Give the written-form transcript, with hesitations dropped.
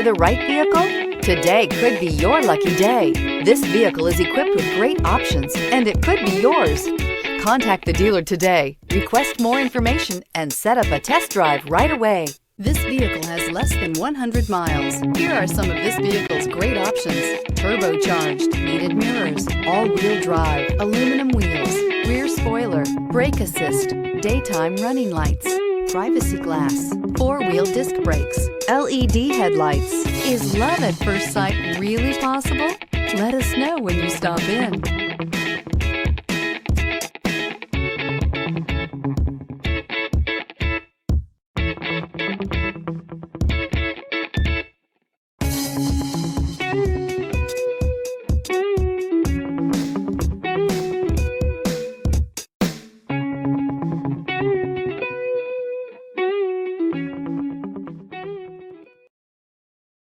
The right vehicle? Today could be your lucky day. This vehicle is equipped with great options and it could be yours. Contact the dealer today, request more information, and set up a test drive right away. This vehicle has less than 100 miles. Here are some of this vehicle's great options: turbocharged, heated mirrors, all-wheel drive, aluminum wheels, rear spoiler, brake assist, daytime running lights, privacy glass, four-wheel disc brakes, LED headlights. Is love at first sight really possible? Let us know when you stop in.